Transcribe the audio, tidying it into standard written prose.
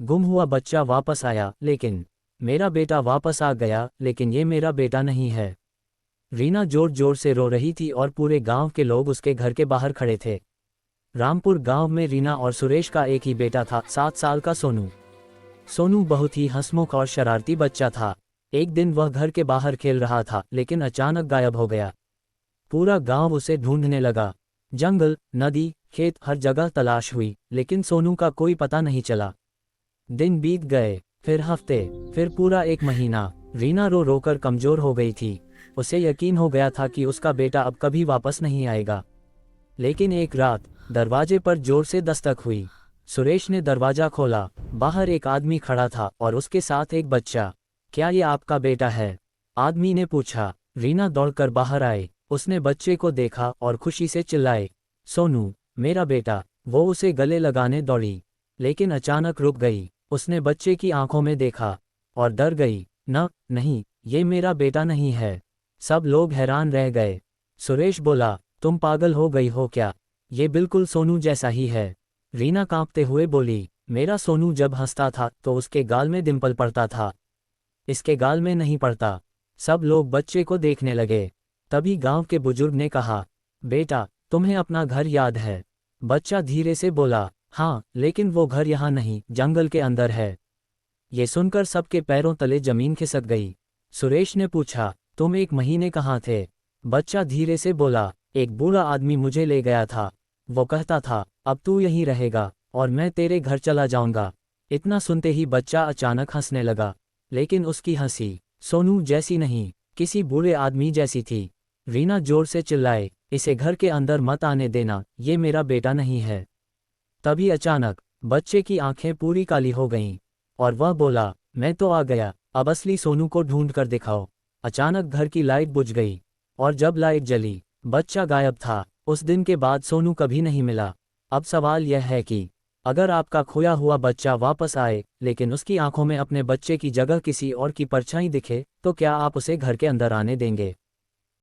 गुम हुआ बच्चा वापस आया, लेकिन मेरा बेटा वापस आ गया, लेकिन ये मेरा बेटा नहीं है। रीना जोर जोर से रो रही थी और पूरे गांव के लोग उसके घर के बाहर खड़े थे। रामपुर गांव में रीना और सुरेश का एक ही बेटा था, 7 साल का सोनू। सोनू बहुत ही हंसमुख और शरारती बच्चा था। एक दिन वह घर के बाहर खेल रहा था, लेकिन अचानक गायब हो गया। पूरा गांव उसे ढूंढने लगा। जंगल, नदी, खेत, हर जगह तलाश हुई, लेकिन सोनू का कोई पता नहीं चला। दिन बीत गए, फिर हफ्ते, फिर पूरा एक महीना। रीना रो रो कर कमजोर हो गई थी। उसे यकीन हो गया था कि उसका बेटा अब कभी वापस नहीं आएगा। लेकिन एक रात दरवाजे पर जोर से दस्तक हुई। सुरेश ने दरवाजा खोला। बाहर एक आदमी खड़ा था और उसके साथ एक बच्चा। क्या ये आपका बेटा है? आदमी ने पूछा। रीना दौड़कर बाहर आई। उसने बच्चे को देखा और खुशी से चिल्लाए, सोनू, मेरा बेटा। वो उसे गले लगाने दौड़ी, लेकिन अचानक रुक गई। उसने बच्चे की आंखों में देखा और डर गई। नहीं, ये मेरा बेटा नहीं है। सब लोग हैरान रह गए। सुरेश बोला, तुम पागल हो गई हो क्या? ये बिल्कुल सोनू जैसा ही है। रीना कांपते हुए बोली, मेरा सोनू जब हंसता था तो उसके गाल में डिंपल पड़ता था, इसके गाल में नहीं पड़ता। सब लोग बच्चे को देखने लगे। तभी गांव के बुजुर्ग ने कहा, बेटा, तुम्हें अपना घर याद है? बच्चा धीरे से बोला, हाँ, लेकिन वो घर यहाँ नहीं, जंगल के अंदर है। ये सुनकर सबके पैरों तले जमीन खिसक गई। सुरेश ने पूछा, तुम 1 महीने कहाँ थे? बच्चा धीरे से बोला, एक बूढ़ा आदमी मुझे ले गया था। वो कहता था, अब तू यहीं रहेगा और मैं तेरे घर चला जाऊंगा। इतना सुनते ही बच्चा अचानक हंसने लगा, लेकिन उसकी हंसी सोनू जैसी नहीं, किसी बूढ़े आदमी जैसी थी। रीना जोर से चिल्लाए, इसे घर के अंदर मत आने देना, ये मेरा बेटा नहीं है। तभी अचानक बच्चे की आंखें पूरी काली हो गईं और वह बोला, मैं तो आ गया, अब असली सोनू को ढूंढ कर दिखाओ। अचानक घर की लाइट बुझ गई और जब लाइट जली, बच्चा गायब था। उस दिन के बाद सोनू कभी नहीं मिला। अब सवाल यह है कि अगर आपका खोया हुआ बच्चा वापस आए, लेकिन उसकी आंखों में अपने बच्चे की जगह किसी और की परछाई दिखे, तो क्या आप उसे घर के अंदर आने देंगे?